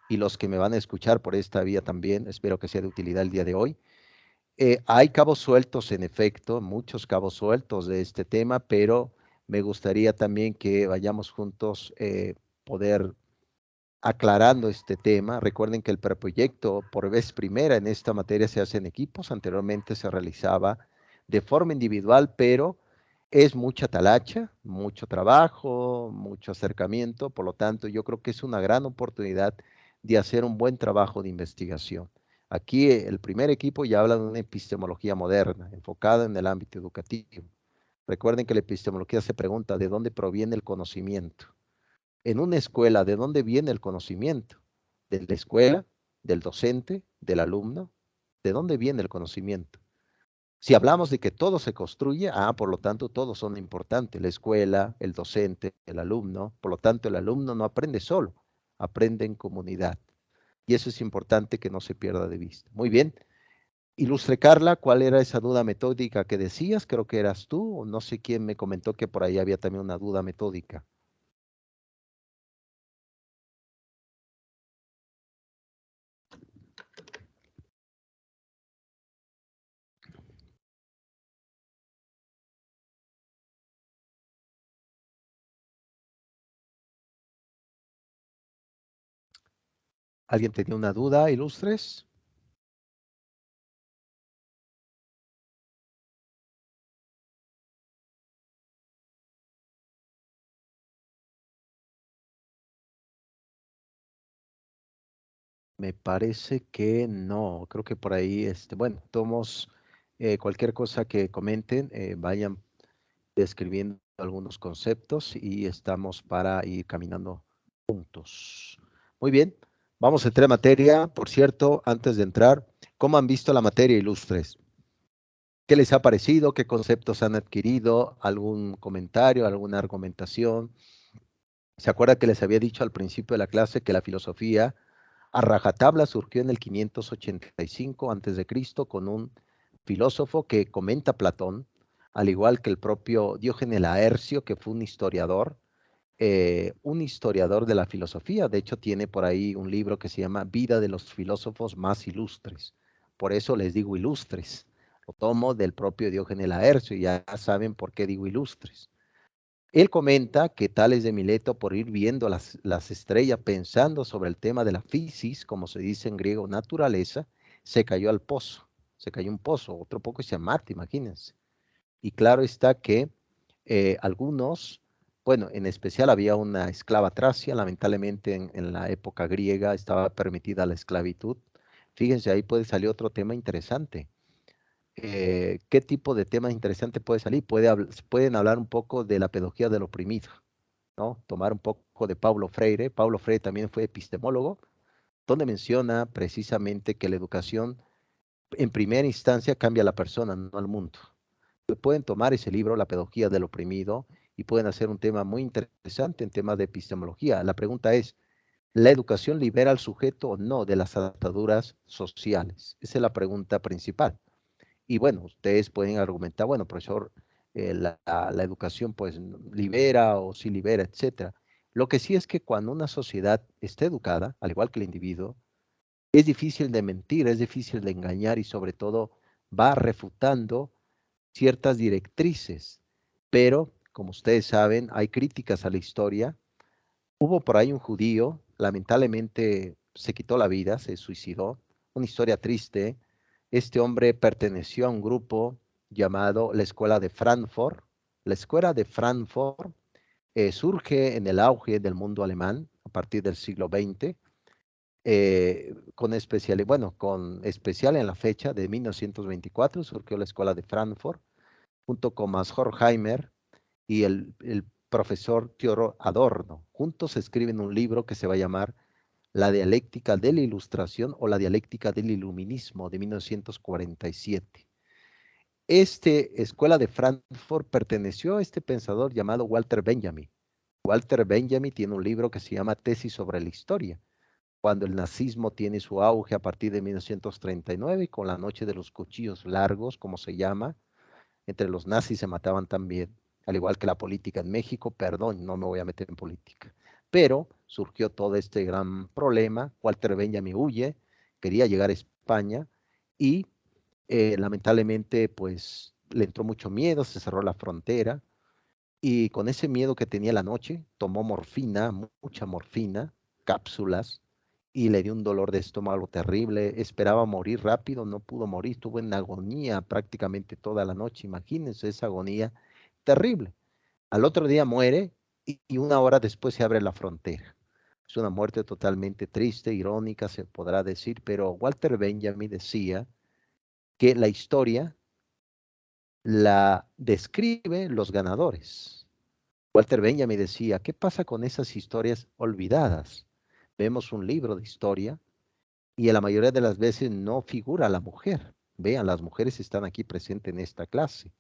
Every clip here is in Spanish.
y los que me van a escuchar por esta vía también, espero que sea de utilidad el día de hoy. Hay cabos sueltos, en efecto, muchos cabos sueltos de este tema, pero me gustaría también que vayamos juntos poder aclarando este tema. Recuerden que el preproyecto por vez primera en esta materia se hace en equipos, anteriormente se realizaba de forma individual, pero es mucha talacha, mucho trabajo, mucho acercamiento, por lo tanto yo creo que es una gran oportunidad de hacer un buen trabajo de investigación. Aquí el primer equipo ya habla de una epistemología moderna, enfocada en el ámbito educativo. Recuerden que la epistemología se pregunta de dónde proviene el conocimiento. En una escuela, ¿de dónde viene el conocimiento? ¿De la escuela? ¿Del docente? ¿Del alumno? ¿De dónde viene el conocimiento? Si hablamos de que todo se construye, por lo tanto, todos son importantes, la escuela, el docente, el alumno, por lo tanto, el alumno no aprende solo, aprende en comunidad. Y eso es importante que no se pierda de vista. Muy bien. Ilustre Carla, ¿cuál era esa duda metódica que decías? Creo que eras tú, o no sé quién me comentó que por ahí había también una duda metódica. ¿Alguien tenía una duda, ilustres? Me parece que no, creo que por ahí, bueno, tomos cualquier cosa que comenten, vayan describiendo algunos conceptos y estamos para ir caminando juntos. Muy bien, vamos a entrar en materia. Por cierto, antes de entrar, ¿cómo han visto la materia, ilustres? ¿Qué les ha parecido? ¿Qué conceptos han adquirido? ¿Algún comentario, alguna argumentación? ¿Se acuerda que les había dicho al principio de la clase que la filosofía a rajatabla surgió en el 585 a.C. con un filósofo que comenta Platón, al igual que el propio Diógenes Laercio, que fue un historiador de la filosofía? De hecho, tiene por ahí un libro que se llama Vida de los filósofos más ilustres. Por eso les digo ilustres. Lo tomo del propio Diógenes Laercio, y ya saben por qué digo ilustres. Él comenta que Tales de Mileto, por ir viendo las estrellas, pensando sobre el tema de la physis, como se dice en griego, naturaleza, se cayó al pozo, se cayó un pozo, otro poco se Marte, imagínense. Y claro está que algunos, bueno, en especial había una esclava tracia, lamentablemente en la época griega estaba permitida la esclavitud. Fíjense, ahí puede salir otro tema interesante. ¿Qué tipo de tema interesante puede salir? Pueden hablar un poco de la pedagogía del oprimido, ¿no? Tomar un poco de Paulo Freire. Paulo Freire también fue epistemólogo, donde menciona precisamente que la educación en primera instancia cambia a la persona, no al mundo. Pueden tomar ese libro, La pedagogía del oprimido, y pueden hacer un tema muy interesante en temas de epistemología. La pregunta es, ¿la educación libera al sujeto o no de las ataduras sociales? Esa es la pregunta principal. Y bueno, ustedes pueden argumentar, bueno, profesor, la educación pues libera o sí libera, etcétera. Lo que sí es que cuando una sociedad está educada, al igual que el individuo, es difícil de mentir, es difícil de engañar y sobre todo va refutando ciertas directrices. Pero, como ustedes saben, hay críticas a la historia. Hubo por ahí un judío, lamentablemente se quitó la vida, se suicidó, una historia triste. Este hombre perteneció a un grupo llamado la Escuela de Frankfurt. La Escuela de Frankfurt surge en el auge del mundo alemán a partir del siglo XX, con especial en la fecha de 1924 surgió la Escuela de Frankfurt, junto con Max Horkheimer y el profesor Theodor Adorno. Juntos escriben un libro que se va a llamar La dialéctica de la ilustración o la dialéctica del iluminismo de 1947. Este escuela de Frankfurt perteneció a este pensador llamado Walter Benjamin. Walter Benjamin tiene un libro que se llama Tesis sobre la historia, cuando el nazismo tiene su auge a partir de 1939, con la noche de los cuchillos largos, como se llama. Entre los nazis se mataban también, al igual que la política en México. Perdón, no me voy a meter en política. Pero surgió todo este gran problema. Walter Benjamin huye, quería llegar a España y lamentablemente pues le entró mucho miedo, se cerró la frontera y con ese miedo que tenía la noche, tomó morfina, mucha morfina, cápsulas, y le dio un dolor de estómago terrible. Esperaba morir rápido, no pudo morir, estuvo en agonía prácticamente toda la noche. Imagínense esa agonía terrible. Al otro día muere y una hora después se abre la frontera. Es una muerte totalmente triste, irónica, se podrá decir, pero Walter Benjamin decía que la historia la describe los ganadores. Walter Benjamin decía, ¿qué pasa con esas historias olvidadas? Vemos un libro de historia y en la mayoría de las veces no figura la mujer. Vean, las mujeres están aquí presentes en esta clase.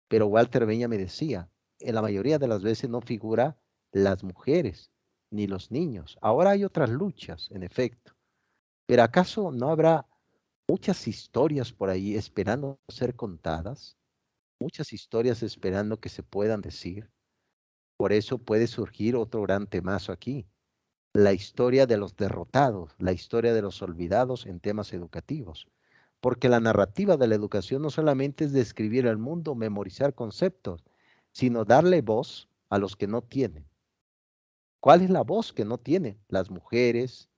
Pero Walter Benjamin decía, en la mayoría de las veces no figura las mujeres ni los niños. Ahora hay otras luchas, en efecto. Pero ¿acaso no habrá muchas historias por ahí esperando ser contadas? Muchas historias esperando que se puedan decir. Por eso puede surgir otro gran temazo aquí, la historia de los derrotados, la historia de los olvidados en temas educativos. Porque la narrativa de la educación no solamente es describir el mundo, memorizar conceptos, sino darle voz a los que no tienen. ¿Cuál es la voz que no tienen? Las mujeres,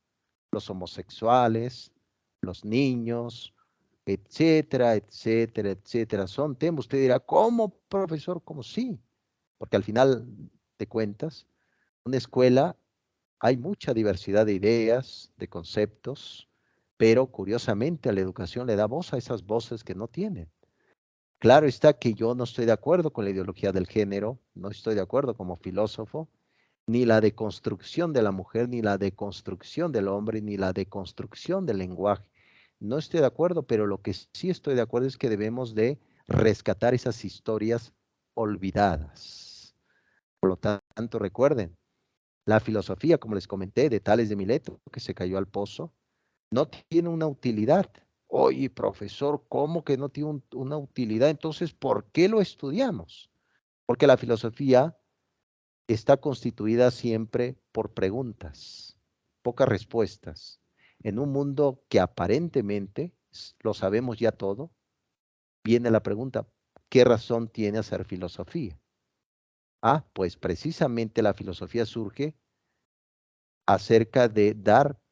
los homosexuales, los niños, etcétera, etcétera, etcétera. Son temas, usted dirá, ¿cómo, profesor? ¿Cómo sí? Porque al final de cuentas, una escuela hay mucha diversidad de ideas, de conceptos, pero curiosamente a la educación le da voz a esas voces que no tienen. Claro está que yo no estoy de acuerdo con la ideología del género, no estoy de acuerdo como filósofo, ni la deconstrucción de la mujer, ni la deconstrucción del hombre, ni la deconstrucción del lenguaje. No estoy de acuerdo, pero lo que sí estoy de acuerdo es que debemos de rescatar esas historias olvidadas. Por lo tanto, recuerden, la filosofía, como les comenté, de Tales de Mileto, que se cayó al pozo, no tiene una utilidad. Oye, profesor, ¿cómo que no tiene una utilidad? Entonces, ¿por qué lo estudiamos? Porque la filosofía está constituida siempre por preguntas, pocas respuestas. En un mundo que aparentemente lo sabemos ya todo, viene la pregunta, ¿qué razón tiene hacer filosofía? Ah, pues precisamente la filosofía surge acerca de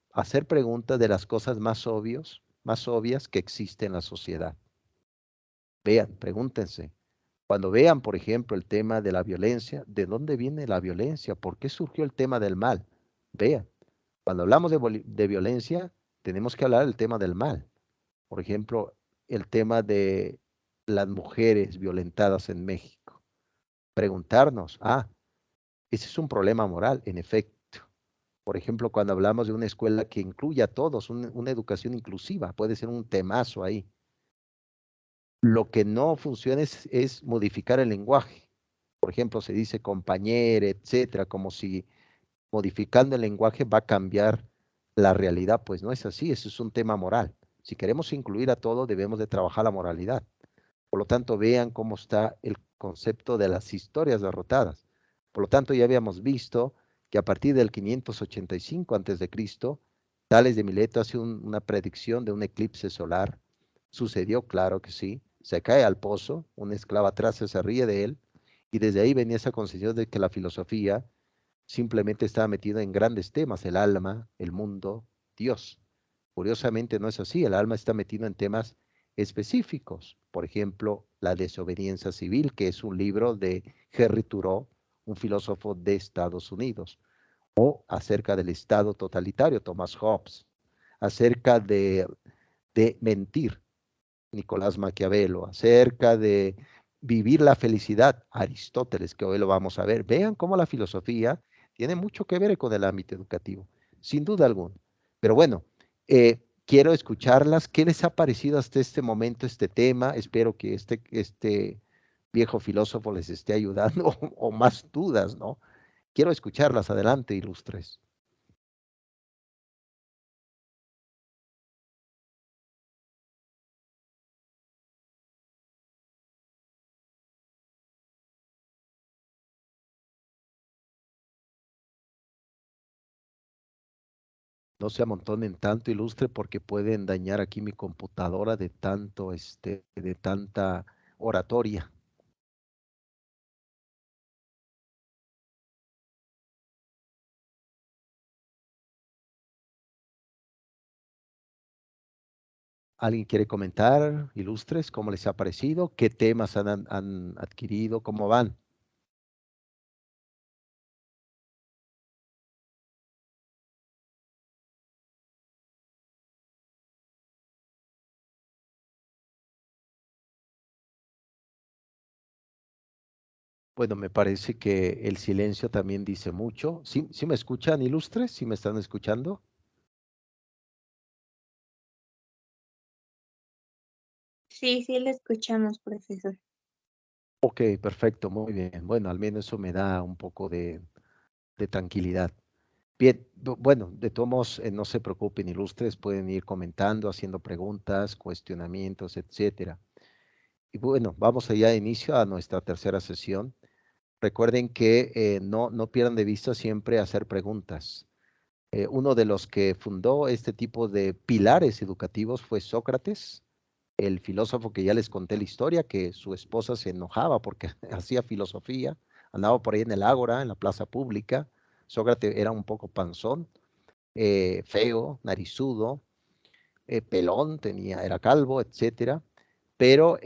hacer preguntas de las cosas más obvias que existen en la sociedad. Vean, pregúntense. Cuando vean, por ejemplo, el tema de la violencia, ¿de dónde viene la violencia? ¿Por qué surgió el tema del mal? Vean, cuando hablamos de violencia, tenemos que hablar del tema del mal. Por ejemplo, el tema de las mujeres violentadas en México. Preguntarnos, ese es un problema moral, en efecto. Por ejemplo, cuando hablamos de una escuela que incluya a todos, una educación inclusiva, puede ser un temazo ahí. Lo que no funciona es modificar el lenguaje. Por ejemplo, se dice compañero, etcétera, como si modificando el lenguaje va a cambiar la realidad. Pues no es así, eso es un tema moral. Si queremos incluir a todos, debemos de trabajar la moralidad. Por lo tanto, vean cómo está el concepto de las historias derrotadas. Por lo tanto, ya habíamos visto que a partir del 585 a.C., Tales de Mileto hace una predicción de un eclipse solar. Sucedió, claro que sí. Se cae al pozo, una esclava atrás se ríe de él, y desde ahí venía esa concepción de que la filosofía simplemente estaba metida en grandes temas, el alma, el mundo, Dios. Curiosamente no es así, el alma está metido en temas específicos. Por ejemplo, la desobediencia civil, que es un libro de Henry Thoreau, un filósofo de Estados Unidos, o acerca del Estado totalitario, Thomas Hobbes, acerca de mentir, Nicolás Maquiavelo, acerca de vivir la felicidad, Aristóteles, que hoy lo vamos a ver. Vean cómo la filosofía tiene mucho que ver con el ámbito educativo, sin duda alguna. Pero bueno, quiero escucharlas. ¿Qué les ha parecido hasta este momento este tema? Espero que este viejo filósofo les esté ayudando o más dudas, ¿no? Quiero escucharlas. Adelante, ilustres. no se amontonen tanto, Ilustre, porque pueden dañar aquí mi computadora de tanto, de tanta oratoria. ¿Alguien quiere comentar, Ilustres, cómo les ha parecido? ¿Qué temas han adquirido? ¿Cómo van? Bueno, me parece que el silencio también dice mucho. ¿Sí, sí me escuchan, Ilustres? ¿Sí me están escuchando? Sí, sí, le escuchamos, profesor. Ok, perfecto, muy bien. Bueno, al menos eso me da un poco de tranquilidad. Bien, bueno, de todos modos, no se preocupen, Ilustres, pueden ir comentando, haciendo preguntas, cuestionamientos, etcétera. Y bueno, vamos allá de inicio a nuestra tercera sesión. Recuerden que no pierdan de vista siempre hacer preguntas. Uno de los que fundó este tipo de pilares educativos fue Sócrates, el filósofo que ya les conté la historia, que su esposa se enojaba porque hacía filosofía, andaba por ahí en el ágora, en la plaza pública. Sócrates era un poco panzón, feo, narizudo, pelón, era calvo, etcétera. Pero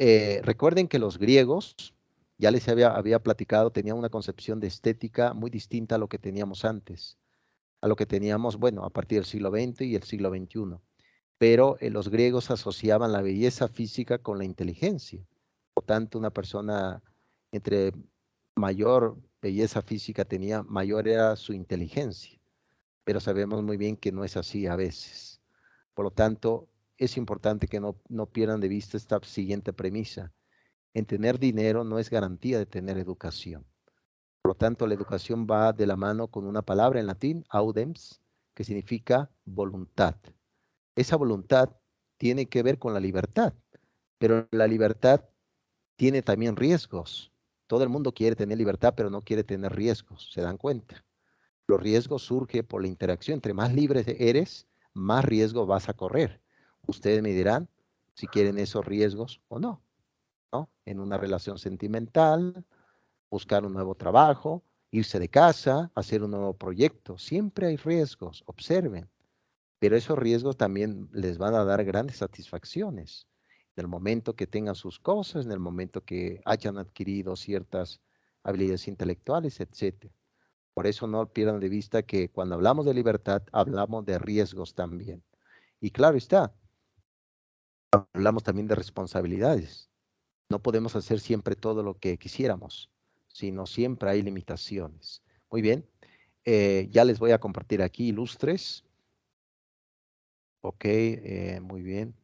recuerden que los griegos, ya les había platicado, tenían una concepción de estética muy distinta a lo que teníamos antes, a lo que teníamos, bueno, a partir del siglo XX y el siglo XXI. Pero los griegos asociaban la belleza física con la inteligencia. Por tanto, una persona entre mayor belleza física tenía, mayor era su inteligencia. Pero sabemos muy bien que no es así a veces. Por lo tanto, es importante que no pierdan de vista esta siguiente premisa. En tener dinero no es garantía de tener educación. Por lo tanto, la educación va de la mano con una palabra en latín, audems, que significa voluntad. Esa voluntad tiene que ver con la libertad, pero la libertad tiene también riesgos. Todo el mundo quiere tener libertad, pero no quiere tener riesgos, ¿se dan cuenta? Los riesgos surgen por la interacción. Entre más libre eres, más riesgo vas a correr. Ustedes me dirán si quieren esos riesgos o no, ¿no? En una relación sentimental, buscar un nuevo trabajo, irse de casa, hacer un nuevo proyecto. Siempre hay riesgos, observen, pero esos riesgos también les van a dar grandes satisfacciones. En el momento que tengan sus cosas, en el momento que hayan adquirido ciertas habilidades intelectuales, etcétera. Por eso no pierdan de vista que cuando hablamos de libertad, hablamos de riesgos también. Y claro está, hablamos también de responsabilidades. No podemos hacer siempre todo lo que quisiéramos, sino siempre hay limitaciones. Muy bien, ya les voy a compartir aquí ilustres. Ok, muy bien.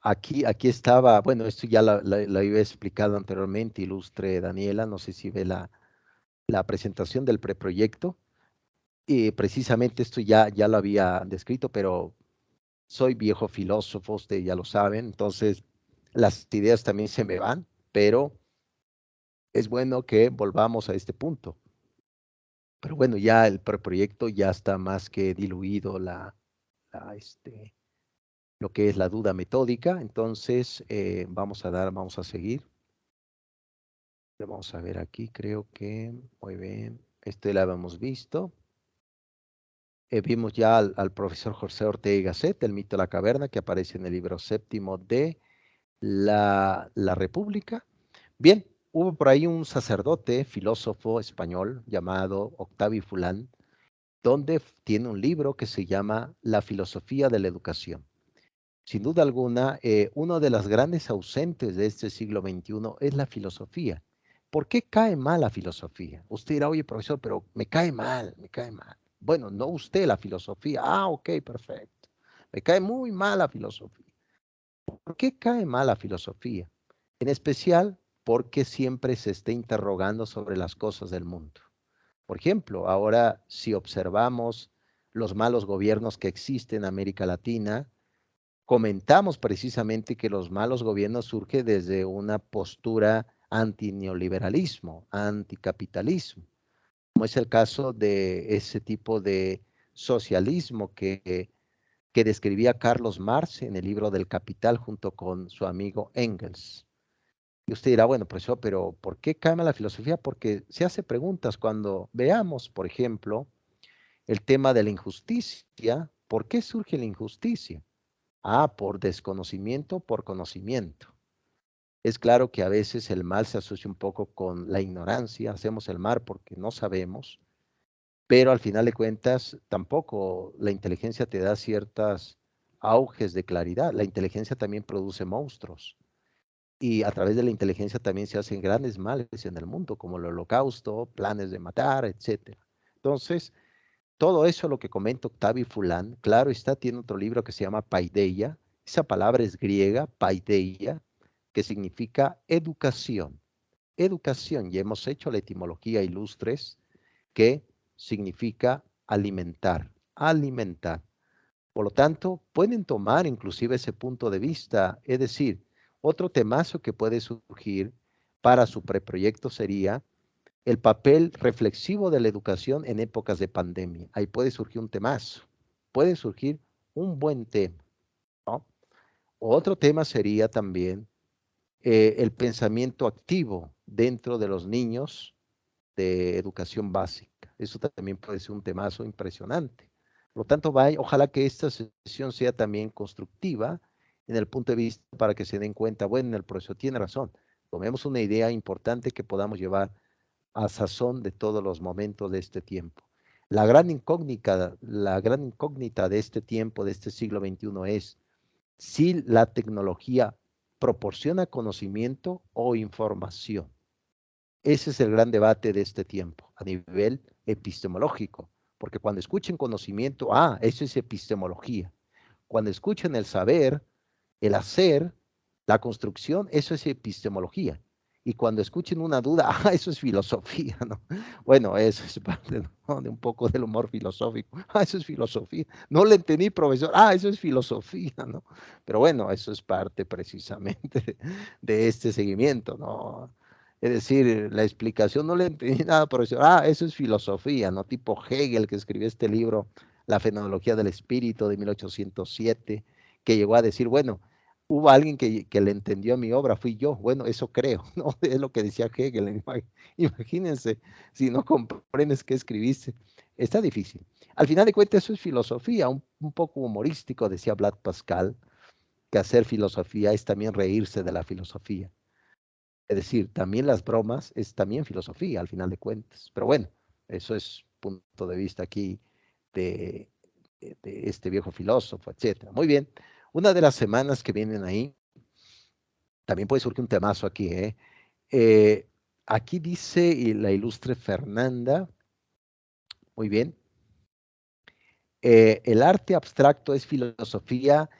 Aquí estaba, bueno, esto ya lo había explicado anteriormente, ilustre Daniela, no sé si ve la presentación del preproyecto. Y precisamente esto ya lo había descrito, pero soy viejo filósofo, ustedes ya lo saben, entonces las ideas también se me van, pero es bueno que volvamos a este punto. Pero bueno, ya el preproyecto ya está más que diluido lo que es la duda metódica, entonces vamos a seguir. Vamos a ver aquí, creo que, muy bien, este lo habíamos visto. Vimos ya al profesor José Ortega y Gasset, El mito de la caverna, que aparece en el libro séptimo de la República. Bien, hubo por ahí un sacerdote, filósofo español llamado Octavio Fulán, donde tiene un libro que se llama La filosofía de la educación. Sin duda alguna, uno de las grandes ausentes de este siglo XXI es la filosofía. ¿Por qué cae mal la filosofía? Usted dirá, oye, profesor, pero me cae mal, me cae mal. Bueno, no usted la filosofía. Ah, ok, perfecto. Me cae muy mal la filosofía. ¿Por qué cae mal la filosofía? En especial porque siempre se está interrogando sobre las cosas del mundo. Por ejemplo, ahora si observamos los malos gobiernos que existen en América Latina, comentamos precisamente que los malos gobiernos surgen desde una postura antineoliberalismo, anticapitalismo. como es el caso de ese tipo de socialismo que describía Carlos Marx en el libro del Capital junto con su amigo Engels. Y usted dirá, bueno, profesor, pero ¿por qué cambia la filosofía? Porque se hace preguntas cuando veamos, por ejemplo, el tema de la injusticia. ¿Por qué surge la injusticia? Ah, por desconocimiento, por conocimiento. Es claro que a veces el mal se asocia un poco con la ignorancia, hacemos el mal porque no sabemos, pero al final de cuentas tampoco la inteligencia te da ciertos auges de claridad. La inteligencia también produce monstruos y a través de la inteligencia también se hacen grandes males en el mundo, como el holocausto, planes de matar, etcétera. Entonces, todo eso lo que comenta Octavio Fulán, claro está, tiene otro libro que se llama Paideia. Esa palabra es griega, paideia, que significa educación. Educación, y hemos hecho la etimología ilustres, que significa alimentar, alimentar. Por lo tanto, pueden tomar inclusive ese punto de vista, es decir, otro temazo que puede surgir para su preproyecto sería el papel reflexivo de la educación en épocas de pandemia. Ahí puede surgir un temazo, puede surgir un buen tema, ¿no? Otro tema sería también el pensamiento activo dentro de los niños de educación básica. Eso también puede ser un temazo impresionante. Por lo tanto, ojalá que esta sesión sea también constructiva en el punto de vista para que se den cuenta, bueno, el profesor tiene razón, tomemos una idea importante que podamos llevar a sazón de todos los momentos de este tiempo. La gran incógnita de este tiempo, de este siglo XXI es si la tecnología proporciona conocimiento o información. Ese es el gran debate de este tiempo a nivel epistemológico, porque cuando escuchen conocimiento, eso es epistemología. Cuando escuchen el saber, el hacer, la construcción, eso es epistemología. Y cuando escuchen una duda, eso es filosofía, ¿no? Bueno, eso es parte, ¿no?, de un poco del humor filosófico. Eso es filosofía. No le entendí, profesor. Eso es filosofía, ¿no? Pero bueno, eso es parte precisamente de este seguimiento, ¿no? Es decir, la explicación no le entendí nada, profesor. Eso es filosofía, ¿no? Tipo Hegel, que escribió este libro, La fenomenología del espíritu de 1807, que llegó a decir, bueno, hubo alguien que le entendió a mi obra, fui yo. Bueno, eso creo, ¿no? Es lo que decía Hegel. Imagínense, si no comprendes qué escribiste, está difícil. Al final de cuentas, eso es filosofía, un poco humorístico, decía Vlad Pascal, que hacer filosofía es también reírse de la filosofía. Es decir, también las bromas es también filosofía, al final de cuentas. Pero bueno, eso es punto de vista aquí de, de este viejo filósofo, etcétera. Muy bien. Una de las semanas que vienen ahí, también puede surgir un temazo aquí, ¿eh? Aquí dice la ilustre Fernanda, muy bien, el arte abstracto es filosofía.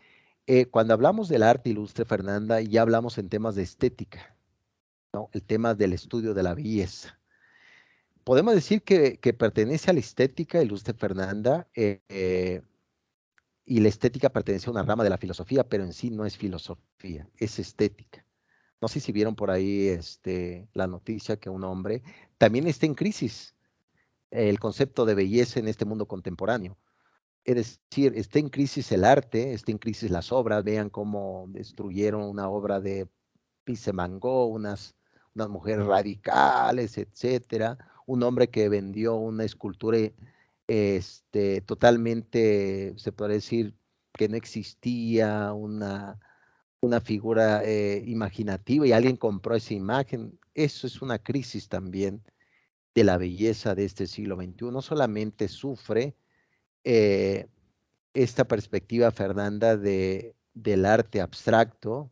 Cuando hablamos del arte, ilustre Fernanda, ya hablamos en temas de estética, ¿no? El tema del estudio de la belleza. Podemos decir que pertenece a la estética, ilustre Fernanda, y la estética pertenece a una rama de la filosofía, pero en sí no es filosofía, es estética. No sé si vieron por ahí la noticia que un hombre también está en crisis el concepto de belleza en este mundo contemporáneo. Es decir, está en crisis el arte, está en crisis las obras. Vean cómo destruyeron una obra de Van Gogh, unas mujeres radicales, etcétera. Un hombre que vendió una escultura totalmente, se puede decir, que no existía, una figura imaginativa y alguien compró esa imagen. Eso es una crisis también de la belleza de este siglo XXI. No solamente sufre eh, esta perspectiva, Fernanda, del arte abstracto,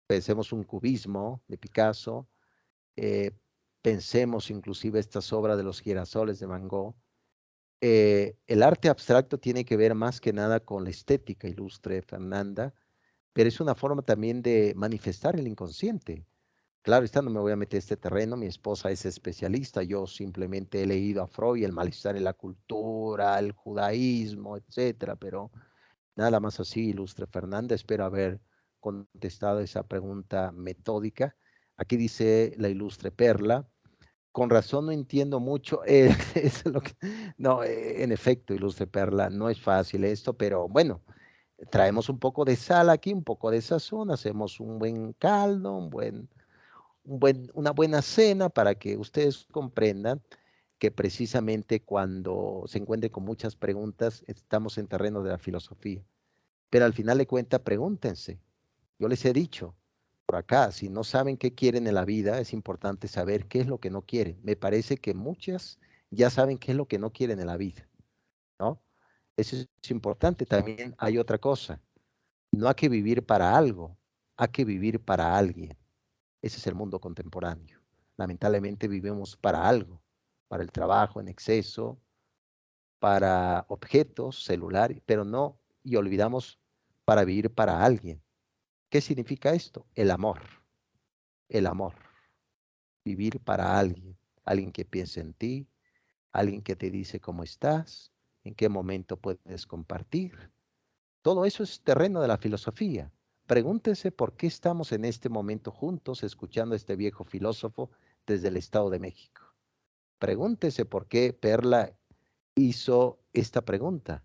pensemos un cubismo de Picasso, eh, pensemos inclusive estas obras de los girasoles de Van Gogh. El arte abstracto tiene que ver más que nada con la estética, ilustre Fernanda, pero es una forma también de manifestar el inconsciente. Claro, no me voy a meter a este terreno, mi esposa es especialista, yo simplemente he leído a Freud, el malestar en la cultura, el judaísmo, etcétera, pero nada más así, ilustre Fernanda, espero haber contestado esa pregunta metódica. Aquí dice la ilustre Perla, Con razón no entiendo mucho. Es lo que, no, en efecto, Ilustre Perla, no es fácil esto, pero bueno, traemos un poco de sal aquí, un poco de sazón, hacemos un buen caldo, una buena cena para que ustedes comprendan que precisamente cuando se encuentren con muchas preguntas, estamos en terreno de la filosofía. Pero al final de cuentas, pregúntense. Yo les he dicho por acá, si no saben qué quieren en la vida, es importante saber qué es lo que no quieren. Me parece que muchas ya saben qué es lo que no quieren en la vida, ¿no? Eso es importante. También hay otra cosa. No hay que vivir para algo, hay que vivir para alguien. Ese es el mundo contemporáneo. Lamentablemente vivimos para algo, para el trabajo en exceso, para objetos celulares, pero no, y olvidamos para vivir para alguien. ¿Qué significa esto? El amor, vivir para alguien, alguien que piense en ti, alguien que te dice cómo estás, en qué momento puedes compartir. Todo eso es terreno de la filosofía. Pregúntese por qué estamos en este momento juntos escuchando a este viejo filósofo desde el Estado de México. Pregúntese por qué Perla hizo esta pregunta.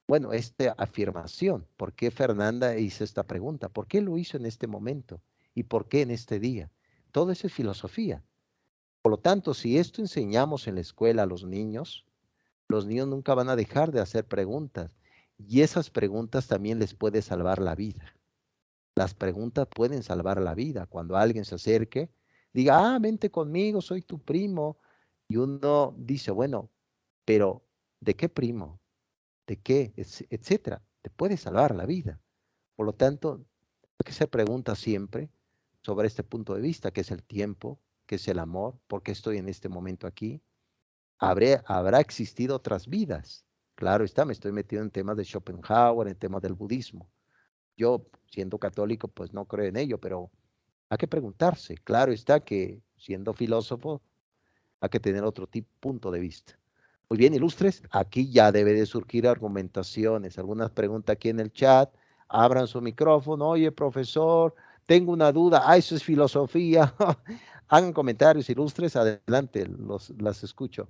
Bueno, esta afirmación. ¿Por qué Fernanda hizo esta pregunta? ¿Por qué lo hizo en este momento? ¿Y por qué en este día? Todo eso es filosofía. Por lo tanto, si esto enseñamos en la escuela a los niños nunca van a dejar de hacer preguntas. Y esas preguntas también les puede salvar la vida. Las preguntas pueden salvar la vida. Cuando alguien se acerque, diga, vente conmigo, soy tu primo. Y uno dice, bueno, pero ¿de qué primo? ¿De qué? Etcétera. Te puede salvar la vida. Por lo tanto, hay que hacer preguntas siempre sobre este punto de vista, que es el tiempo, que es el amor, por qué estoy en este momento aquí. Habrá existido otras vidas. Claro está, me estoy metiendo en temas de Schopenhauer, en temas del budismo. Yo, siendo católico, pues no creo en ello, pero hay que preguntarse. Claro está que siendo filósofo hay que tener otro punto de vista. Muy bien, ilustres, aquí ya debe de surgir argumentaciones, algunas preguntas aquí en el chat, abran su micrófono, oye profesor, tengo una duda, eso es filosofía, hagan comentarios ilustres, adelante, las escucho.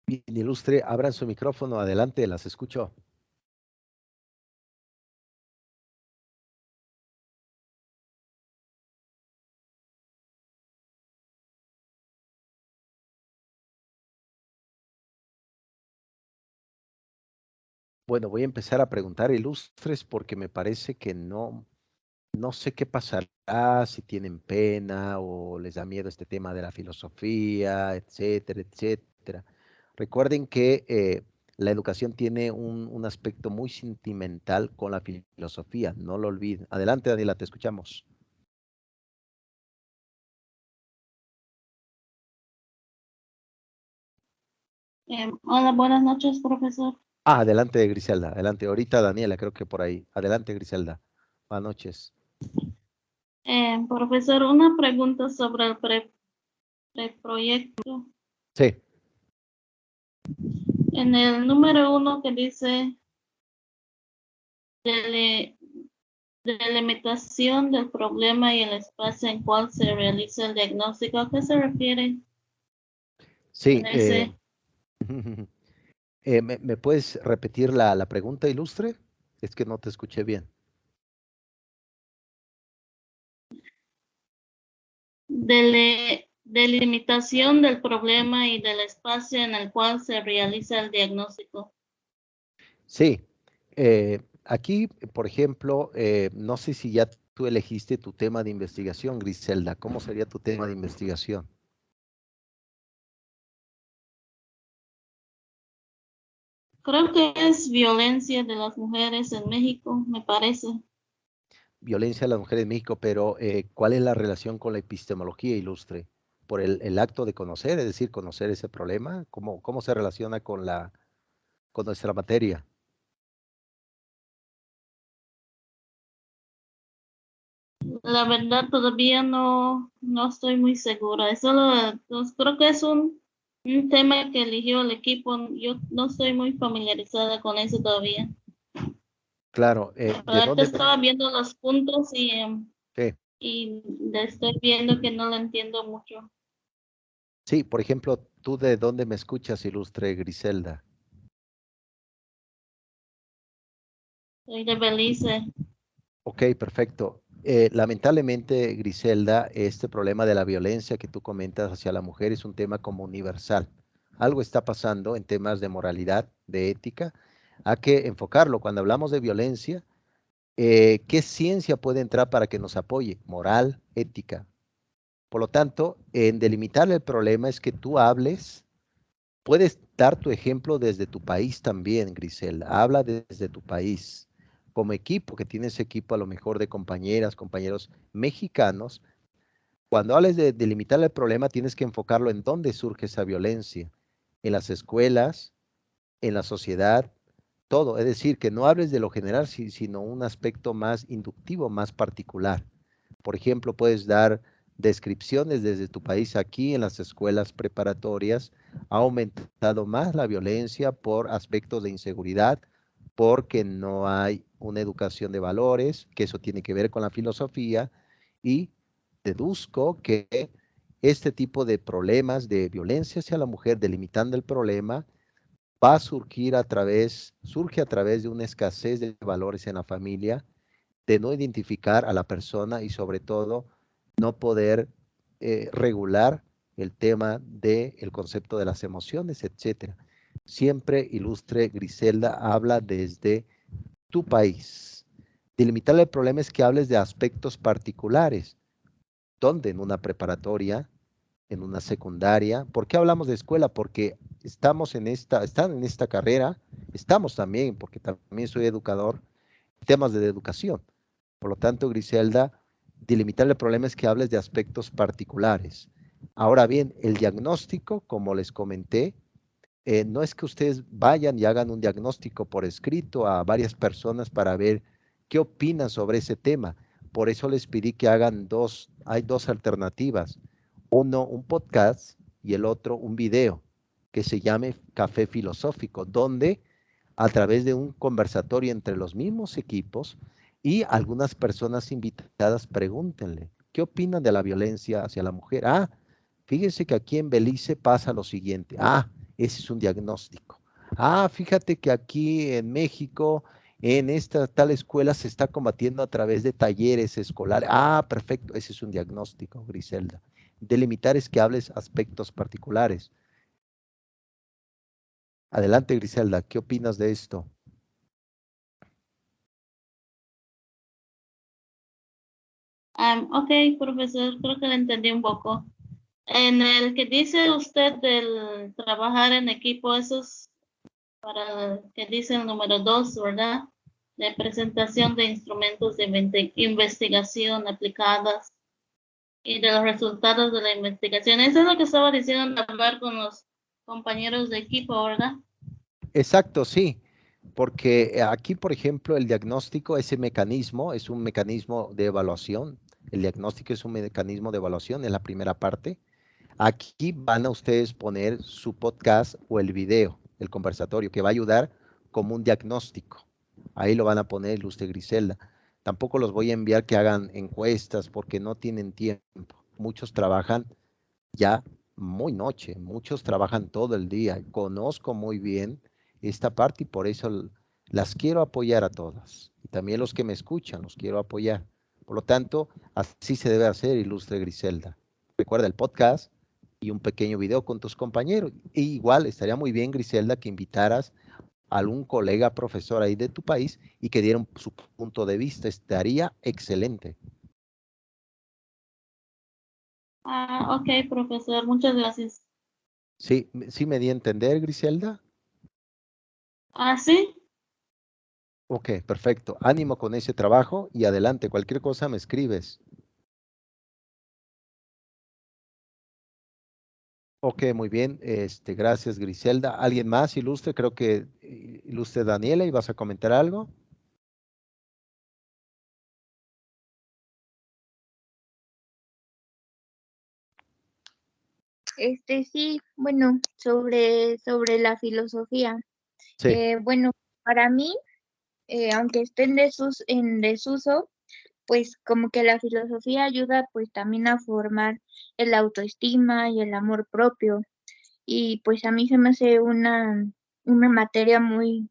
Bien, ilustre, abran su micrófono, adelante, las escucho. Bueno, voy a empezar a preguntar ilustres porque me parece que no sé qué pasará, si tienen pena o les da miedo este tema de la filosofía, etcétera, etcétera. Recuerden que la educación tiene un aspecto muy sentimental con la filosofía, no lo olviden. Adelante, Daniela, te escuchamos. Hola, buenas noches, profesor. Adelante, Griselda, adelante. Ahorita, Daniela, creo que por ahí. Adelante, Griselda. Buenas noches. Profesor, una pregunta sobre el preproyecto. Sí. En el número 1 que dice delimitación del problema y el espacio en cual se realiza el diagnóstico, ¿a qué se refiere? Sí. Ese ¿Me puedes repetir la pregunta, ilustre? Es que no te escuché bien. delimitación del problema y del espacio en el cual se realiza el diagnóstico. Sí, aquí, por ejemplo, no sé si ya tú elegiste tu tema de investigación, Griselda. ¿Cómo sería tu tema de investigación? Creo que es violencia de las mujeres en México, me parece. Violencia a las mujeres en México, pero ¿cuál es la relación con la epistemología ilustre? por el acto de conocer, es decir, conocer ese problema? ¿Cómo se relaciona con nuestra materia? La verdad todavía no estoy muy segura. Pues, creo que es un tema que eligió el equipo. Yo no estoy muy familiarizada con eso todavía. Claro, ¿de Ahorita dónde? estaba viendo los puntos Sí, y estoy viendo que no lo entiendo mucho. sí, por ejemplo, ¿tú de dónde me escuchas, ilustre Griselda? Soy de Belice. Ok, perfecto. Lamentablemente, Griselda, este problema de la violencia que tú comentas hacia la mujer es un tema como universal. Algo está pasando en temas de moralidad, de ética. Hay que enfocarlo. Cuando hablamos de violencia, ¿qué ciencia puede entrar para que nos apoye? Moral, ética. Por lo tanto, en delimitar el problema es que tú hables, puedes dar tu ejemplo desde tu país también, Griselda. Habla desde tu país. Como equipo, que tienes equipo a lo mejor de compañeras, compañeros mexicanos, cuando hables de delimitar el problema, tienes que enfocarlo en dónde surge esa violencia. En las escuelas, en la sociedad, todo. Es decir, que no hables de lo general, sino un aspecto más inductivo, más particular. Por ejemplo, puedes dar descripciones desde tu país. Aquí en las escuelas preparatorias ha aumentado más la violencia por aspectos de inseguridad, porque no hay una educación de valores, que eso tiene que ver con la filosofía, y deduzco que este tipo de problemas de violencia hacia la mujer, delimitando el problema, va a surge a través de una escasez de valores en la familia, de no identificar a la persona y sobre todo no poder regular el tema del concepto de las emociones, etcétera. Siempre, ilustre Griselda, habla desde tu país. Delimitar el problema es que hables de aspectos particulares. ¿Dónde? En una preparatoria, en una secundaria. ¿Por qué hablamos de escuela? Porque están en esta carrera, estamos también, porque también soy educador, temas de educación. Por lo tanto, Griselda, delimitar el problema es que hables de aspectos particulares. Ahora bien, el diagnóstico, como les comenté, no es que ustedes vayan y hagan un diagnóstico por escrito a varias personas para ver qué opinan sobre ese tema. Por eso les pedí que hay dos alternativas. Uno, un podcast y el otro, un video que se llame Café Filosófico, donde a través de un conversatorio entre los mismos equipos y algunas personas invitadas pregúntenle, ¿qué opinan de la violencia hacia la mujer? Ah, fíjense que aquí en Belice pasa lo siguiente. Ah, ese es un diagnóstico. Ah, fíjate que aquí en México, en esta tal escuela se está combatiendo a través de talleres escolares. Ah, perfecto, ese es un diagnóstico, Griselda. Delimitar es que hables aspectos particulares. Adelante, Griselda, ¿qué opinas de esto? Ok, profesor, creo que lo entendí un poco. En el que dice usted del trabajar en equipo, eso es para el que dice el número 2, ¿verdad? De presentación de instrumentos de investigación aplicadas y de los resultados de la investigación. Eso es lo que estaba diciendo, de hablar con los compañeros de equipo, ¿verdad? Exacto, sí, porque aquí, por ejemplo, el diagnóstico, ese mecanismo es un mecanismo de evaluación. El diagnóstico es un mecanismo de evaluación en la primera parte. Aquí van a ustedes poner su podcast o el video, el conversatorio, que va a ayudar como un diagnóstico. Ahí lo van a poner, ilustre Griselda. Tampoco los voy a enviar que hagan encuestas porque no tienen tiempo. Muchos trabajan ya muy noche, muchos trabajan todo el día. Conozco muy bien esta parte y por eso las quiero apoyar a todas. Y también los que me escuchan, los quiero apoyar. Por lo tanto, así se debe hacer, ilustre Griselda. Recuerda el podcast y un pequeño video con tus compañeros. Y igual estaría muy bien, Griselda, que invitaras a algún colega profesor ahí de tu país y que dieran su punto de vista. Estaría excelente. Ah, ok, profesor, muchas gracias. Sí, sí me di a entender, Griselda. Ah, sí. Ok, perfecto. Ánimo con ese trabajo y adelante. Cualquier cosa me escribes. Ok, muy bien. Gracias, Griselda. ¿Alguien más ilustre? Creo que ilustre Daniela, ¿y vas a comentar algo? Sí, bueno, sobre la filosofía. Sí. Bueno, para mí, aunque esté en desuso, pues como que la filosofía ayuda pues también a formar el autoestima y el amor propio. Y pues a mí se me hace una materia muy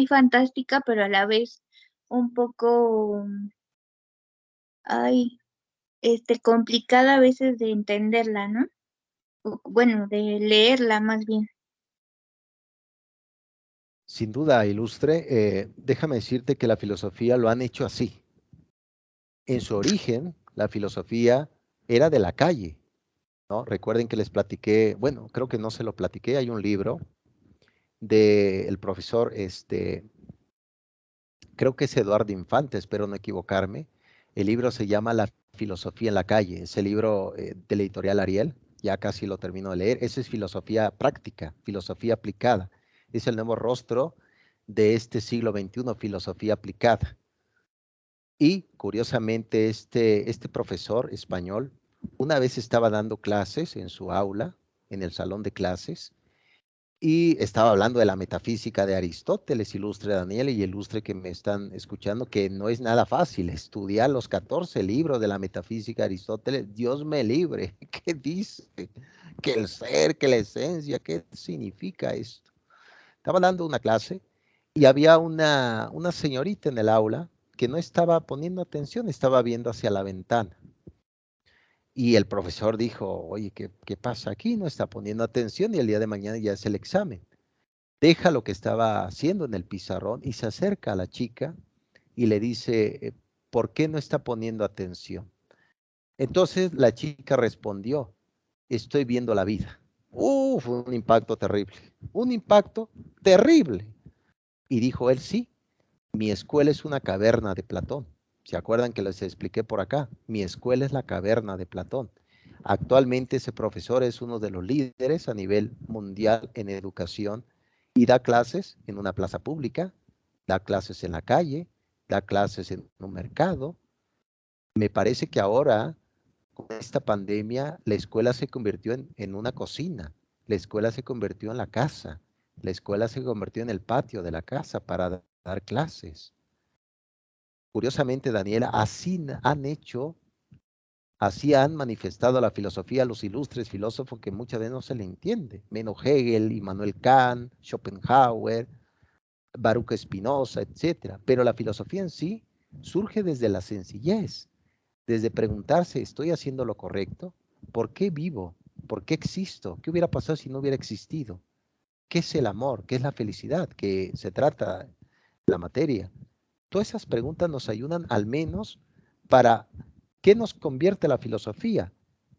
fantástica, pero a la vez un poco, ay, complicada a veces de entenderla, ¿no? Bueno, de leerla más bien. Sin duda, ilustre. Déjame decirte que la filosofía lo han hecho así. En su origen, la filosofía era de la calle, ¿no? Recuerden que les platiqué, bueno, creo que no se lo platiqué, hay un libro del profesor, creo que es Eduardo Infante, espero no equivocarme. El libro se llama La filosofía en la calle. Es el libro de la editorial Ariel. Ya casi lo termino de leer. Esa es filosofía práctica, filosofía aplicada. Es el nuevo rostro de este siglo XXI, filosofía aplicada. Y curiosamente, este profesor español una vez estaba dando clases en su aula, en el salón de clases, y estaba hablando de la metafísica de Aristóteles, ilustre Daniel y ilustre que me están escuchando, que no es nada fácil estudiar los 14 libros de la metafísica de Aristóteles. Dios me libre. ¿Qué dice? Que el ser, que la esencia, ¿qué significa esto? Estaba dando una clase y había una señorita en el aula que no estaba poniendo atención, estaba viendo hacia la ventana. Y el profesor dijo, oye, ¿qué pasa aquí? No está poniendo atención y el día de mañana ya es el examen. Deja lo que estaba haciendo en el pizarrón y se acerca a la chica y le dice, ¿por qué no está poniendo atención? Entonces la chica respondió, estoy viendo la vida. Fue un impacto terrible, un impacto terrible. Y dijo él, sí, mi escuela es una caverna de Platón. ¿Se acuerdan que les expliqué por acá? Mi escuela es la caverna de Platón. Actualmente ese profesor es uno de los líderes a nivel mundial en educación y da clases en una plaza pública, da clases en la calle, da clases en un mercado. Me parece que ahora, con esta pandemia, la escuela se convirtió en una cocina, la escuela se convirtió en la casa, la escuela se convirtió en el patio de la casa para dar clases. Curiosamente, Daniela, así han manifestado la filosofía los ilustres filósofos que muchas veces no se le entiende, menos Hegel, Immanuel Kant, Schopenhauer, Baruch Spinoza, etcétera. Pero la filosofía en sí surge desde la sencillez, desde preguntarse, ¿estoy haciendo lo correcto? ¿Por qué vivo? ¿Por qué existo? ¿Qué hubiera pasado si no hubiera existido? ¿Qué es el amor? ¿Qué es la felicidad? ¿Qué se trata la materia? Todas esas preguntas nos ayudan al menos para ¿qué nos convierte la filosofía?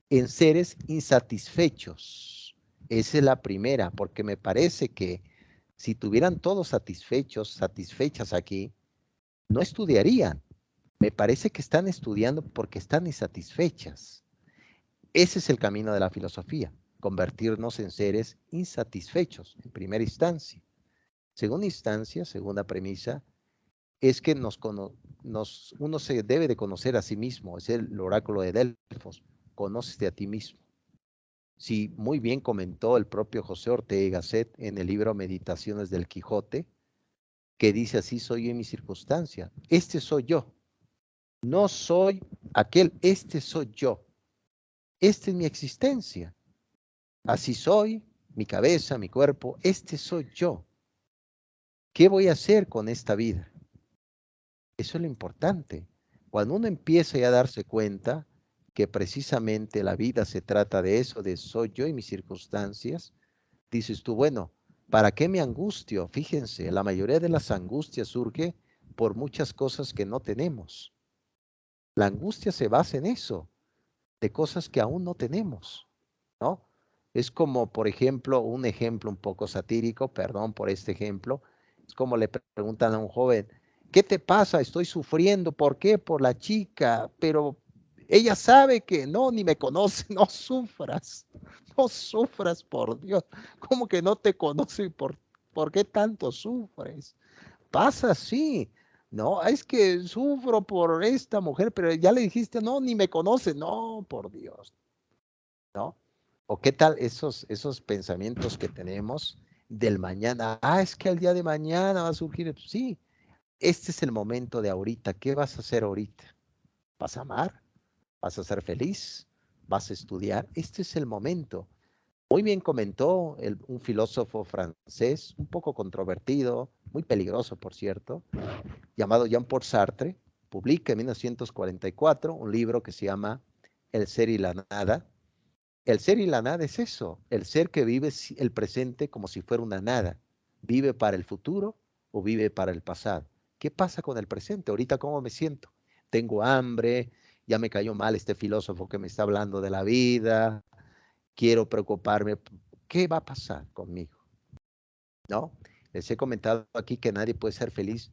En seres insatisfechos. Esa es la primera, porque me parece que si tuvieran todos satisfechos, satisfechas aquí, no estudiarían. Me parece que están estudiando porque están insatisfechas. Ese es el camino de la filosofía, convertirnos en seres insatisfechos en primera instancia. Segunda instancia, segunda premisa, es que uno se debe de conocer a sí mismo, es el oráculo de Delfos, conócete a ti mismo. Sí, muy bien comentó el propio José Ortega y Gasset en el libro Meditaciones del Quijote, que dice así soy en mi circunstancia, este soy yo, no soy aquel, este soy yo, esta es mi existencia, así soy, mi cabeza, mi cuerpo, este soy yo. ¿Qué voy a hacer con esta vida? Eso es lo importante. Cuando uno empieza ya a darse cuenta que precisamente la vida se trata de eso, de soy yo y mis circunstancias, dices tú, bueno, ¿para qué me angustio? Fíjense, la mayoría de las angustias surge por muchas cosas que no tenemos. La angustia se basa en eso, de cosas que aún no tenemos, ¿no? Es como, por ejemplo, un ejemplo un poco satírico, perdón por este ejemplo, es como le preguntan a un joven, ¿qué te pasa? Estoy sufriendo, ¿por qué? Por la chica, pero Ella sabe que no, ni me conoce, no sufras, por Dios. ¿Cómo que no te conoce? ¿Por qué tanto sufres? Pasa así. No, es que sufro por esta mujer, pero ya le dijiste, no, ni me conoce, no, por Dios, ¿no? ¿O qué tal esos pensamientos que tenemos del mañana? Ah, es que el día de mañana va a surgir. Sí, este es el momento de ahorita. ¿Qué vas a hacer ahorita? ¿Vas a amar? ¿Vas a ser feliz? ¿Vas a estudiar? Este es el momento. Muy bien comentó un filósofo francés, un poco controvertido, muy peligroso, por cierto, llamado Jean-Paul Sartre. Publica en 1944 un libro que se llama El ser y la nada. El ser y la nada es eso, el ser que vive el presente como si fuera una nada. ¿Vive para el futuro o vive para el pasado? ¿Qué pasa con el presente? Ahorita, ¿cómo me siento? Tengo hambre, ya me cayó mal este filósofo que me está hablando de la vida, quiero preocuparme. ¿Qué va a pasar conmigo? ¿No? Les he comentado aquí que nadie puede ser feliz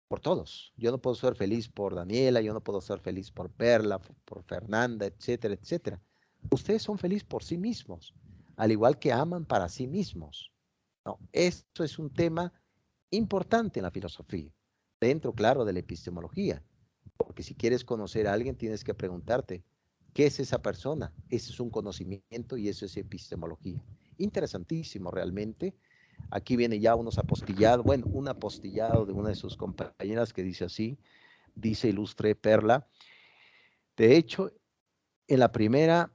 por todos. Yo no puedo ser feliz por Daniela, yo no puedo ser feliz por Perla, por Fernanda, etcétera, etcétera. Ustedes son felices por sí mismos, al igual que aman para sí mismos. No, esto es un tema importante en la filosofía, dentro, claro, de la epistemología, porque si quieres conocer a alguien tienes que preguntarte, ¿qué es esa persona? Ese es un conocimiento y eso es epistemología. Interesantísimo realmente. Aquí viene ya unos apostillados, bueno, un apostillado de una de sus compañeras que dice así, dice Ilustre Perla. De hecho, en la primera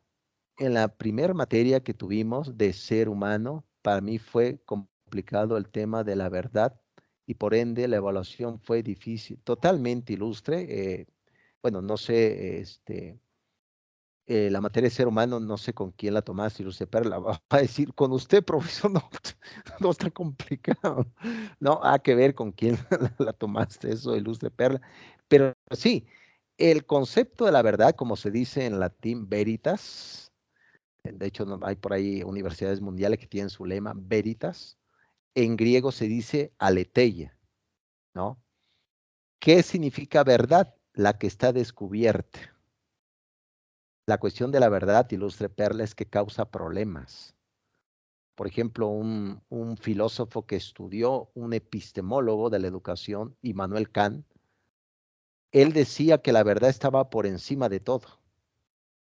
materia que tuvimos de ser humano, para mí fue complicado el tema de la verdad y por ende la evaluación fue difícil, totalmente Ilustre. Bueno, no sé, la materia de ser humano, no sé con quién la tomaste, Ilustre Perla, va a decir, con usted, profesor, no, no está complicado, no, hay que ver con quién la tomaste, eso, Ilustre Perla, pero sí, el concepto de la verdad, como se dice en latín, veritas, de hecho no, hay por ahí universidades mundiales que tienen su lema, veritas, en griego se dice aletheia, ¿no? ¿Qué significa verdad? La que está descubierta. La cuestión de la verdad, Ilustre Perla, es que causa problemas. Por ejemplo, un filósofo que estudió, un epistemólogo de la educación, Immanuel Kant, él decía que la verdad estaba por encima de todo.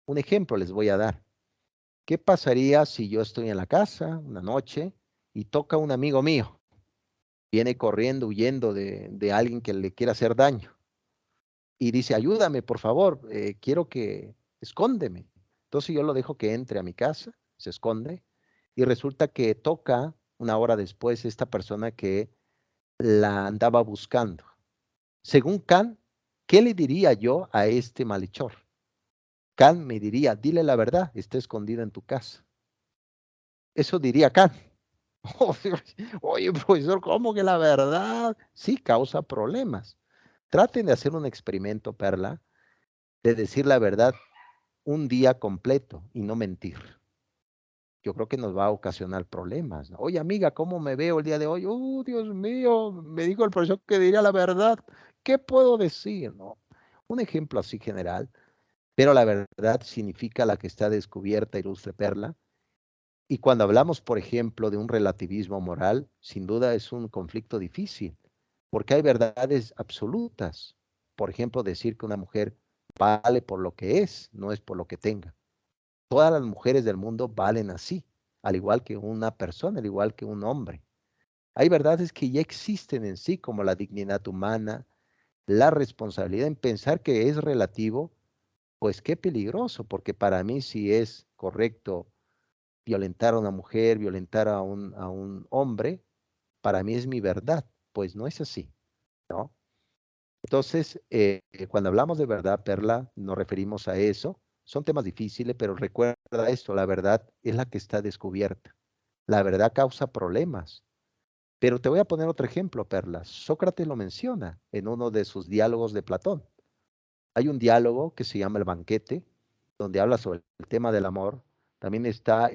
Un ejemplo les voy a dar. ¿Qué pasaría si yo estoy en la casa una noche y toca un amigo mío? Viene corriendo, huyendo de alguien que le quiera hacer daño. Y dice, ayúdame, por favor, quiero que escóndeme. Entonces yo lo dejo que entre a mi casa, se esconde, y resulta que toca una hora después esta persona que la andaba buscando. Según Kant, ¿qué le diría yo a este malhechor? Kant me diría, dile la verdad, está escondido en tu casa. Eso diría Kant. Oye, profesor, ¿cómo que la verdad? Sí, causa problemas. Traten de hacer un experimento, Perla, de decir la verdad un día completo y no mentir. Yo creo que nos va a ocasionar problemas, ¿no? Oye, amiga, ¿cómo me veo el día de hoy? Dios mío, me dijo el profesor que diría la verdad. ¿Qué puedo decir? ¿No? Un ejemplo así general, pero la verdad significa la que está descubierta, Ilustre Perla. Y cuando hablamos, por ejemplo, de un relativismo moral, sin duda es un conflicto difícil, porque hay verdades absolutas. Por ejemplo, decir que una mujer vale por lo que es, no es por lo que tenga. Todas las mujeres del mundo valen así, al igual que una persona, al igual que un hombre. Hay verdades que ya existen en sí, como la dignidad humana, la responsabilidad en pensar que es relativo, pues qué peligroso, porque para mí si es correcto violentar a una mujer, violentar a un hombre, para mí es mi verdad, pues no es así, ¿no? Entonces, cuando hablamos de verdad, Perla, nos referimos a eso. Son temas difíciles, pero recuerda esto, la verdad es la que está descubierta. La verdad causa problemas. Pero te voy a poner otro ejemplo, Perla. Sócrates lo menciona en uno de sus diálogos de Platón. Hay un diálogo que se llama El banquete, donde habla sobre el tema del amor. También está,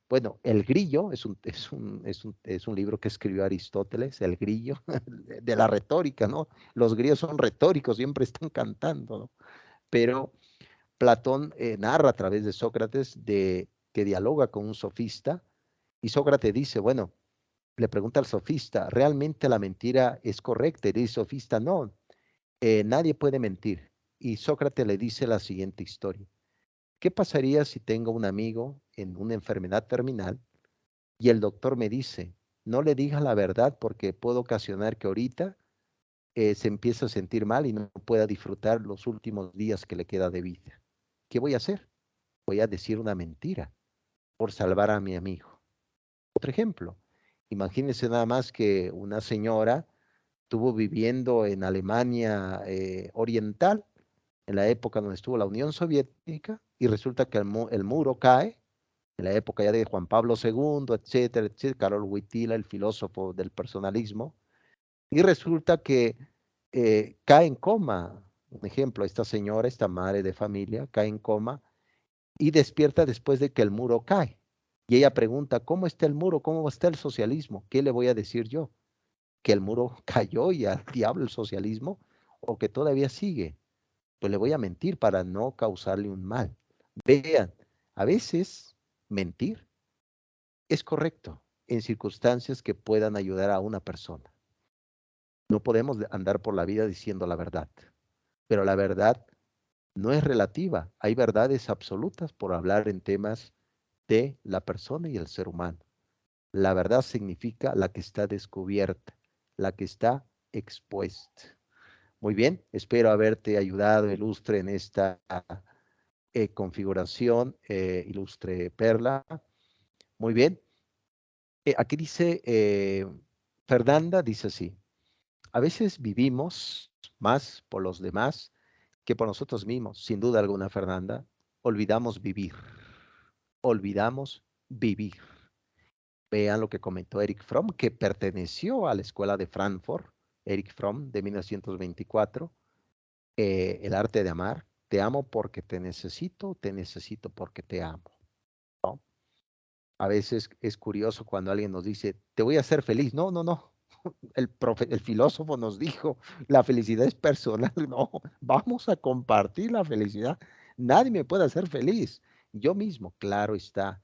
bueno, El grillo, es un libro que escribió Aristóteles, El grillo, de la retórica, ¿no? Los grillos son retóricos, siempre están cantando, ¿no? Pero Platón narra a través de Sócrates que dialoga con un sofista y Sócrates dice, bueno, le pregunta al sofista, ¿realmente la mentira es correcta? Y dice el sofista, no, nadie puede mentir. Y Sócrates le dice la siguiente historia. ¿Qué pasaría si tengo un amigo en una enfermedad terminal y el doctor me dice, no le digas la verdad porque puede ocasionar que ahorita se empiece a sentir mal y no pueda disfrutar los últimos días que le queda de vida? ¿Qué voy a hacer? Voy a decir una mentira por salvar a mi amigo. Otro ejemplo, imagínense nada más que una señora estuvo viviendo en Alemania Oriental, en la época donde estuvo la Unión Soviética, y resulta que el muro cae, en la época ya de Juan Pablo II, etcétera, etcétera, Karol Wojtyla, el filósofo del personalismo, y resulta que cae en coma. Un ejemplo, esta señora, esta madre de familia, cae en coma y despierta después de que el muro cae. Y ella pregunta, ¿cómo está el muro? ¿Cómo está el socialismo? ¿Qué le voy a decir yo? ¿Que el muro cayó y al diablo el socialismo? ¿O que todavía sigue? Pues le voy a mentir para no causarle un mal. Vean, a veces mentir es correcto en circunstancias que puedan ayudar a una persona. No podemos andar por la vida diciendo la verdad, pero la verdad no es relativa. Hay verdades absolutas por hablar en temas de la persona y el ser humano. La verdad significa la que está descubierta, la que está expuesta. Muy bien, espero haberte ayudado, Ilustre, en esta configuración, Ilustre Perla. Muy bien. Aquí dice, Fernanda dice así, a veces vivimos más por los demás que por nosotros mismos. Sin duda alguna, Fernanda, olvidamos vivir. Olvidamos vivir. Vean lo que comentó Eric Fromm, que perteneció a la escuela de Frankfurt, Eric Fromm, de 1924, El arte de amar. Te amo porque te necesito porque te amo. ¿No? A veces es curioso cuando alguien nos dice, te voy a hacer feliz. No, no, no. El filósofo nos dijo, la felicidad es personal. No, vamos a compartir la felicidad. Nadie me puede hacer feliz. Yo mismo, claro está,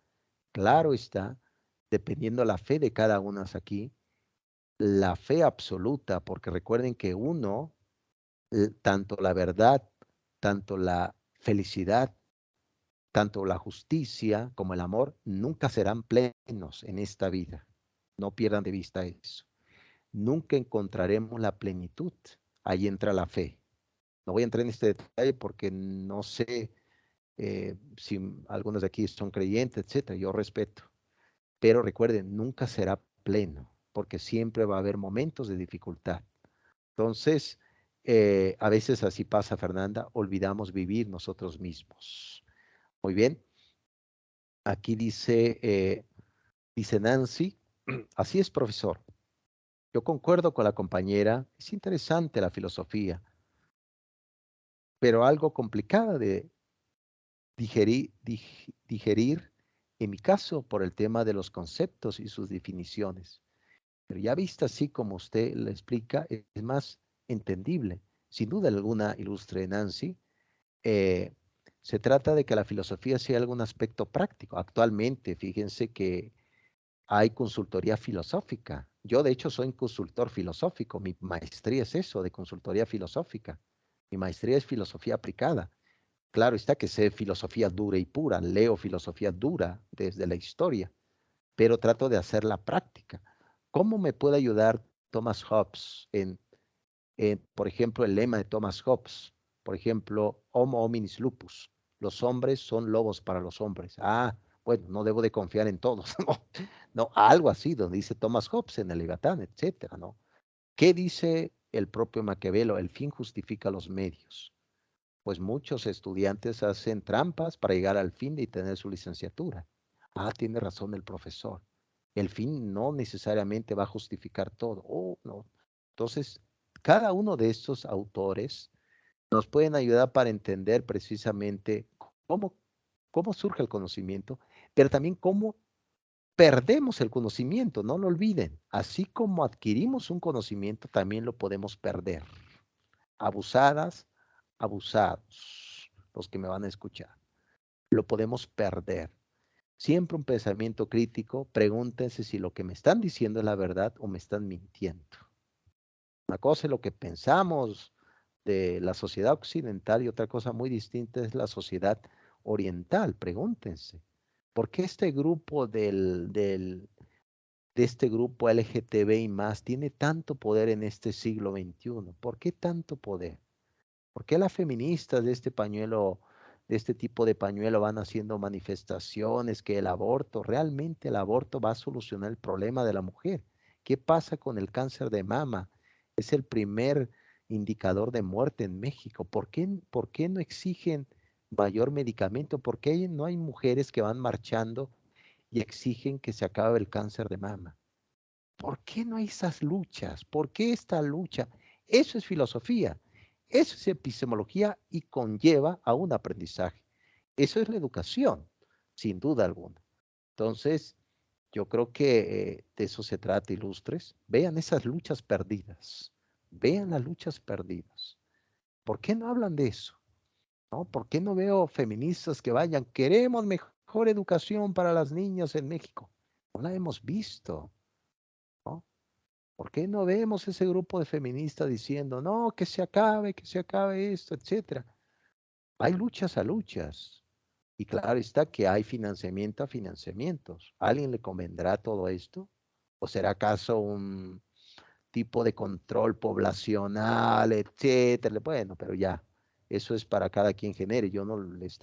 dependiendo la fe de cada uno aquí, la fe absoluta, porque recuerden que uno, tanto la verdad, tanto la felicidad, tanto la justicia como el amor, nunca serán plenos en esta vida. No pierdan de vista eso. Nunca encontraremos la plenitud. Ahí entra la fe. No voy a entrar en este detalle porque no sé si algunos de aquí son creyentes, etcétera. Yo respeto. Pero recuerden, nunca será pleno, porque siempre va a haber momentos de dificultad. Entonces, a veces así pasa, Fernanda, olvidamos vivir nosotros mismos. Muy bien. Aquí dice Nancy, así es, profesor. Yo concuerdo con la compañera, es interesante la filosofía, pero algo complicada de digerir, en mi caso, por el tema de los conceptos y sus definiciones. Pero ya vista así como usted le explica, es más entendible. Sin duda alguna, ilustre Nancy, eh, se trata de que la filosofía sea algún aspecto práctico. Actualmente, fíjense que hay consultoría filosófica. Yo, de hecho, soy consultor filosófico. Mi maestría es eso, de consultoría filosófica. Mi maestría es filosofía aplicada. Claro está que sé filosofía dura y pura, leo filosofía dura desde la historia, pero trato de hacerla práctica. ¿Cómo me puede ayudar Thomas Hobbes por ejemplo, el lema de Thomas Hobbes? Por ejemplo, Homo hominis lupus. Los hombres son lobos para los hombres. Ah, bueno, no debo de confiar en todos, ¿no? No, algo así, donde dice Thomas Hobbes en el Leviatán, etcétera, ¿no? ¿Qué dice el propio Maquiavelo? El fin justifica los medios. Pues muchos estudiantes hacen trampas para llegar al fin de tener su licenciatura. Ah, tiene razón el profesor. El fin no necesariamente va a justificar todo. Oh, no. Entonces, cada uno de estos autores nos pueden ayudar para entender precisamente cómo, cómo surge el conocimiento, pero también cómo perdemos el conocimiento. No lo olviden. Así como adquirimos un conocimiento, también lo podemos perder. Abusadas, abusados. los que me van a escuchar. Lo podemos perder. Siempre un pensamiento crítico, pregúntense si lo que me están diciendo es la verdad o me están mintiendo. Una cosa es lo que pensamos de la sociedad occidental y otra cosa muy distinta es la sociedad oriental. Pregúntense, ¿por qué este grupo de este grupo LGTBI más tiene tanto poder en este siglo XXI? ¿Por qué tanto poder? ¿Por qué las feministas de este pañuelo, de este tipo de pañuelo van haciendo manifestaciones que realmente el aborto va a solucionar el problema de la mujer? ¿Qué pasa con el cáncer de mama? Es el primer indicador de muerte en México. ¿Por qué no exigen mayor medicamento? ¿Por qué no hay mujeres que van marchando y exigen que se acabe el cáncer de mama? ¿Por qué no hay esas luchas? ¿Por qué esta lucha? Eso es filosofía, eso es epistemología y conlleva a un aprendizaje. Eso es la educación, sin duda alguna. Entonces, yo creo que de eso se trata, ilustres. Vean esas luchas perdidas. Vean las luchas perdidas. ¿Por qué no hablan de eso? ¿No? ¿Por qué no veo feministas que vayan? Queremos mejor educación para las niñas en México. No la hemos visto, ¿no? ¿Por qué no vemos ese grupo de feministas diciendo, no, que se acabe esto, etcétera? Hay luchas a luchas. Y claro está que hay financiamiento a financiamientos. ¿A alguien le convendrá todo esto? ¿O será acaso un tipo de control poblacional, etcétera? Bueno, pero ya, eso es para cada quien genere. Yo no les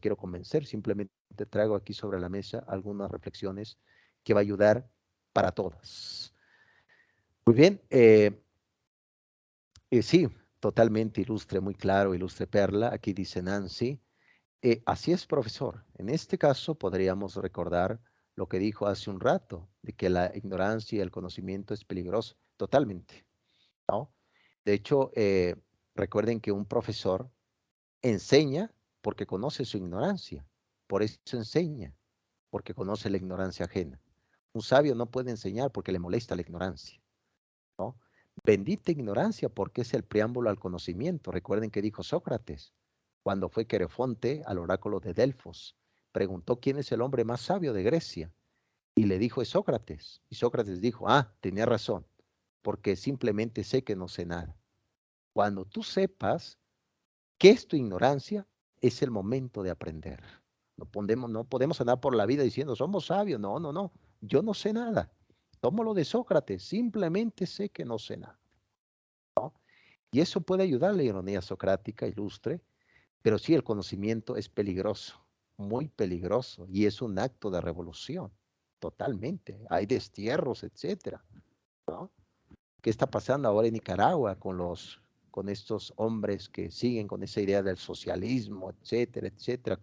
quiero convencer, simplemente traigo aquí sobre la mesa algunas reflexiones que va a ayudar para todas. Muy bien, sí, totalmente ilustre, muy claro, ilustre Perla. Aquí dice Nancy. Así es, profesor. En este caso podríamos recordar lo que dijo hace un rato, de que la ignorancia y el conocimiento es peligroso, totalmente, ¿no? De hecho, recuerden que un profesor enseña porque conoce su ignorancia, por eso enseña, porque conoce la ignorancia ajena. Un sabio no puede enseñar porque le molesta la ignorancia, ¿no? Bendita ignorancia porque es el preámbulo al conocimiento. Recuerden que dijo Sócrates cuando fue Querefonte al oráculo de Delfos. Preguntó quién es el hombre más sabio de Grecia y le dijo es Sócrates. Y Sócrates dijo, tenía razón, porque simplemente sé que no sé nada. Cuando tú sepas qué es tu ignorancia, es el momento de aprender. No podemos andar por la vida diciendo somos sabios. No, no, no. Yo no sé nada. Tomo lo de Sócrates, simplemente sé que no sé nada. Y eso puede ayudar a la ironía socrática ilustre, pero sí el conocimiento es peligroso, muy peligroso, y es un acto de revolución, totalmente. Hay destierros, etcétera, ¿no? ¿Qué está pasando ahora en Nicaragua con estos hombres que siguen con esa idea del socialismo, etcétera, etcétera,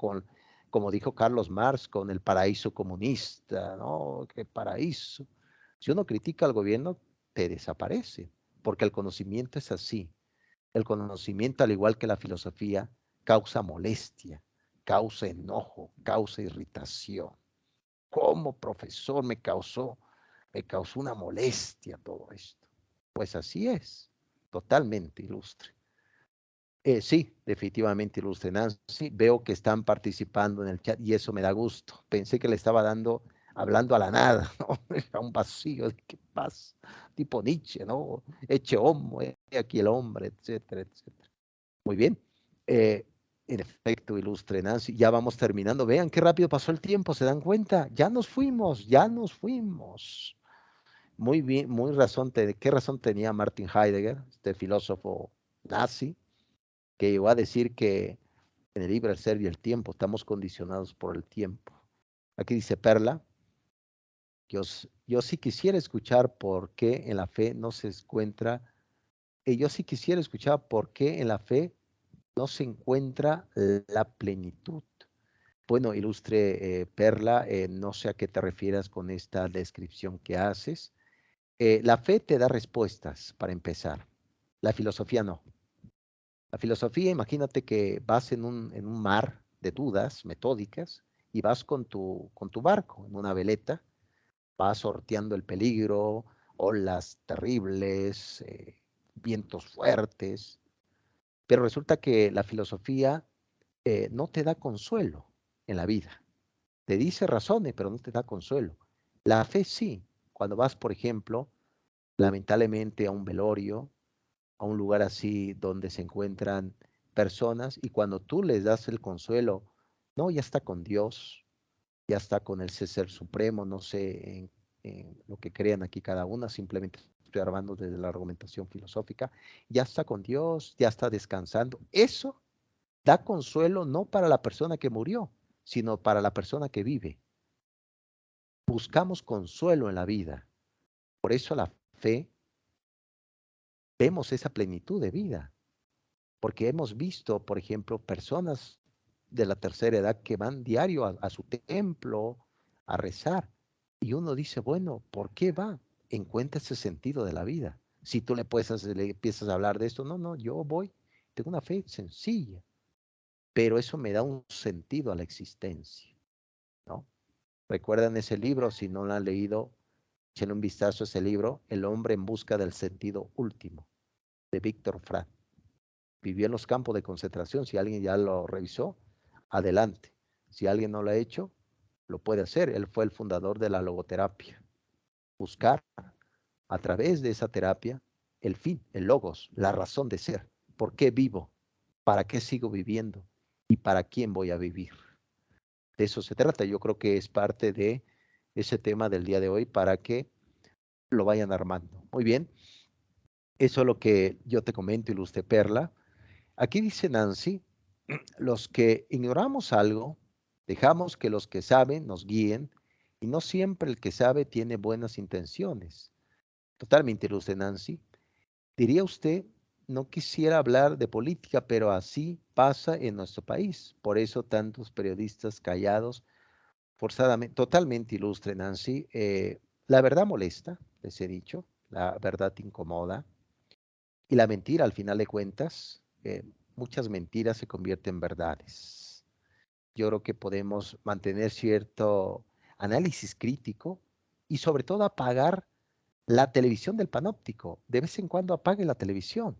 como dijo Carlos Marx, con el paraíso comunista, ¿no? ¿Qué paraíso? Si uno critica al gobierno, te desaparece, porque el conocimiento es así. El conocimiento, al igual que la filosofía, causa molestia, causa enojo, causa irritación. Como profesor me causó una molestia todo esto. Pues así es, totalmente ilustre. Sí, definitivamente ilustre, Nancy. Veo que están participando en el chat y eso me da gusto. Pensé que le estaba hablando a la nada, ¿no? Era un vacío, ¿qué pasa? Tipo Nietzsche, ¿no? Eche homo, aquí el hombre, etcétera, etcétera. Muy bien. Eh, en efecto, ilustre Nancy, ya vamos terminando. Vean qué rápido pasó el tiempo, ¿se dan cuenta? Ya nos fuimos, ya nos fuimos. Muy bien, ¿qué razón tenía Martin Heidegger, este filósofo nazi, que llegó a decir que en el libro El ser y el tiempo estamos condicionados por el tiempo? Aquí dice Perla, yo sí quisiera escuchar por qué en la fe no se encuentra, yo sí quisiera escuchar por qué en la fe no se encuentra la plenitud. Bueno, ilustre Perla, no sé a qué te refieras con esta descripción que haces. La fe te da respuestas para empezar. La filosofía no. La filosofía, imagínate que vas en un mar de dudas metódicas y vas con tu barco en una veleta, vas sorteando el peligro, olas terribles, vientos fuertes. Pero resulta que la filosofía no te da consuelo en la vida. Te dice razones, pero no te da consuelo. La fe sí. Cuando vas, por ejemplo, lamentablemente a un velorio, a un lugar así donde se encuentran personas y cuando tú les das el consuelo, no, ya está con Dios, ya está con el ser supremo, no sé en lo que crean aquí cada una, simplemente estoy hablando desde la argumentación filosófica, ya está con Dios, ya está descansando. Eso da consuelo no para la persona que murió, sino para la persona que vive. Buscamos consuelo en la vida. Por eso la fe, vemos esa plenitud de vida. Porque hemos visto, por ejemplo, personas de la tercera edad que van diario a su templo a rezar. Y uno dice, bueno, ¿por qué va? Encuentra ese sentido de la vida. Si tú le empiezas a hablar de esto, no, no, yo voy, tengo una fe sencilla, pero eso me da un sentido a la existencia, ¿no? ¿Recuerdan ese libro? Si no lo han leído, echen un vistazo a ese libro, El hombre en busca del sentido último, de Víctor Frankl. Vivió en los campos de concentración. Si alguien ya lo revisó, adelante. Si alguien no lo ha hecho, lo puede hacer. Él fue el fundador de la logoterapia. Buscar a través de esa terapia el fin, el logos, la razón de ser. ¿Por qué vivo? ¿Para qué sigo viviendo? ¿Y para quién voy a vivir? De eso se trata. Yo creo que es parte de ese tema del día de hoy para que lo vayan armando. Muy bien. Eso es lo que yo te comento, Ilustre Perla. Aquí dice Nancy, los que ignoramos algo, dejamos que los que saben nos guíen y no siempre el que sabe tiene buenas intenciones. Totalmente, ilustre Nancy. Diría usted, no quisiera hablar de política, pero así pasa en nuestro país. Por eso tantos periodistas callados, forzadamente, totalmente ilustre Nancy. La verdad molesta, les he dicho, la verdad incomoda. Y la mentira, al final de cuentas, muchas mentiras se convierten en verdades. Yo creo que podemos mantener cierto análisis crítico y sobre todo apagar la televisión del panóptico. De vez en cuando apague la televisión.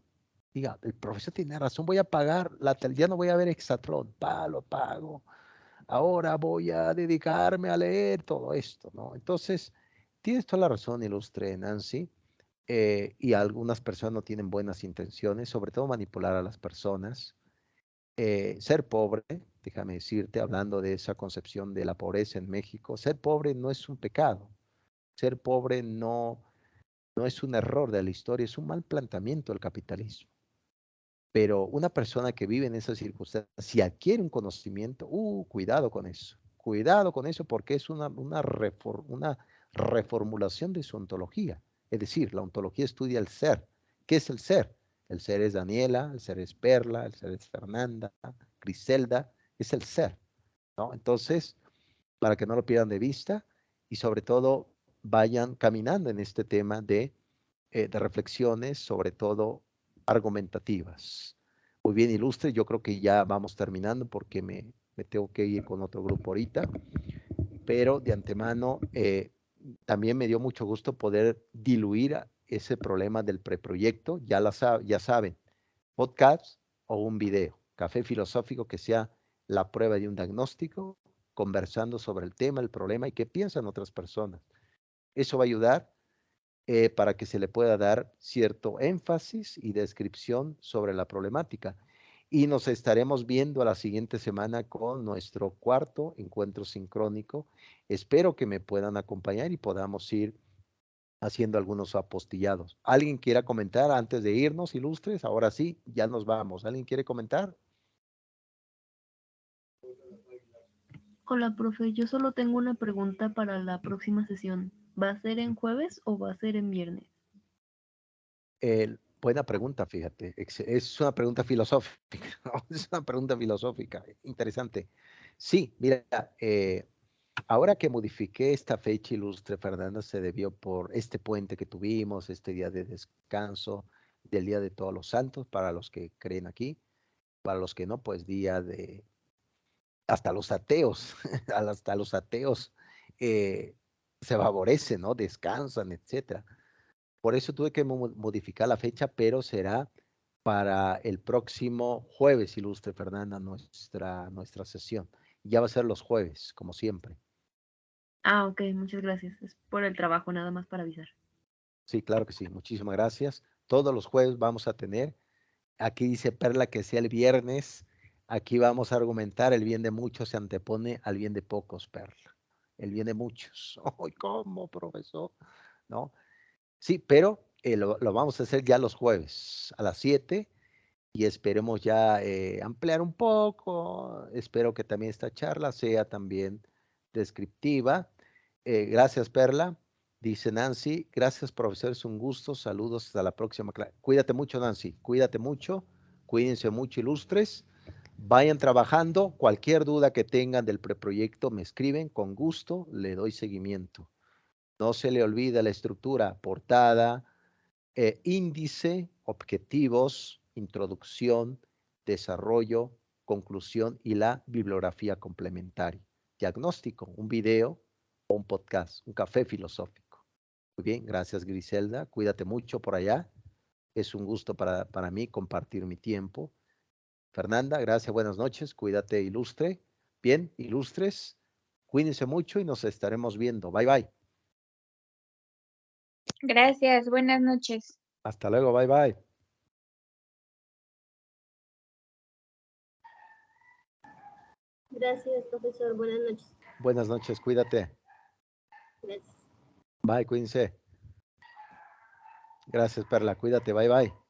Diga, el profesor tiene razón, voy a apagar la televisión, ya no voy a ver Exatlón, lo pago. Ahora voy a dedicarme a leer todo esto, ¿no? Entonces, tienes toda la razón, ilustre Nancy. Y algunas personas no tienen buenas intenciones, sobre todo manipular a las personas. Ser pobre, déjame decirte, hablando de esa concepción de la pobreza en México, ser pobre no es un pecado. Ser pobre no es un error de la historia, es un mal planteamiento del capitalismo. Pero una persona que vive en esas circunstancias, si adquiere un conocimiento, cuidado con eso porque es una reformulación de su ontología. Es decir, la ontología estudia el ser. ¿Qué es el ser? El ser es Daniela, el ser es Perla, el ser es Fernanda, Griselda, es el ser, ¿no? Entonces, para que no lo pierdan de vista y sobre todo vayan caminando en este tema de reflexiones, sobre todo argumentativas. Muy bien, ilustre, yo creo que ya vamos terminando porque me tengo que ir con otro grupo ahorita, pero de antemano también me dio mucho gusto poder diluir ese problema del preproyecto, ya saben, podcast o un video, café filosófico que sea la prueba de un diagnóstico, conversando sobre el tema, el problema y qué piensan otras personas. Eso va a ayudar para que se le pueda dar cierto énfasis y descripción sobre la problemática. Y nos estaremos viendo a la siguiente semana con nuestro cuarto encuentro sincrónico. Espero que me puedan acompañar y podamos ir haciendo algunos apostillados. ¿Alguien quiera comentar antes de irnos, ilustres? Ahora sí, ya nos vamos. ¿Alguien quiere comentar? Hola, profe. Yo solo tengo una pregunta para la próxima sesión. ¿Va a ser en jueves o va a ser en viernes? Buena pregunta, fíjate. Es una pregunta filosófica. Es una pregunta filosófica. Interesante. Sí, mira, ahora que modifiqué esta fecha, ilustre Fernanda, se debió por este puente que tuvimos, este día de descanso, del Día de Todos los Santos, para los que creen aquí, para los que no, pues día de, hasta los ateos, hasta los ateos se favorecen, ¿no? Descansan, etcétera. Por eso tuve que modificar la fecha, pero será para el próximo jueves, ilustre Fernanda, nuestra sesión. Ya va a ser los jueves, como siempre. Ah, ok, muchas gracias. Es por el trabajo, nada más para avisar. Sí, claro que sí. Muchísimas gracias. Todos los jueves vamos a tener. Aquí dice Perla que sea el viernes. Aquí vamos a argumentar el bien de muchos se antepone al bien de pocos, Perla. El bien de muchos. ¡Ay, cómo, profesor! ¿No? Sí, pero lo vamos a hacer ya los jueves a las 7 y esperemos ya ampliar un poco. Espero que también esta charla sea también descriptiva. Gracias, Perla. Dice Nancy, gracias, profesor, es un gusto. Saludos, hasta la próxima clase. Cuídate mucho, Nancy, cuídate mucho. Cuídense mucho, ilustres. Vayan trabajando. Cualquier duda que tengan del preproyecto me escriben. Con gusto le doy seguimiento. No se le olvide la estructura, portada, índice, objetivos, introducción, desarrollo, conclusión y la bibliografía complementaria. Diagnóstico, un video o un podcast, un café filosófico. Muy bien, gracias Griselda, cuídate mucho por allá. Es un gusto para mí compartir mi tiempo. Fernanda, gracias, buenas noches, cuídate ilustre. Bien, ilustres, cuídense mucho y nos estaremos viendo. Bye, bye. Gracias, buenas noches. Hasta luego, bye, bye. Gracias, profesor. Buenas noches. Buenas noches, cuídate. Gracias. Bye, cuídense. Gracias, Perla, cuídate, bye, bye.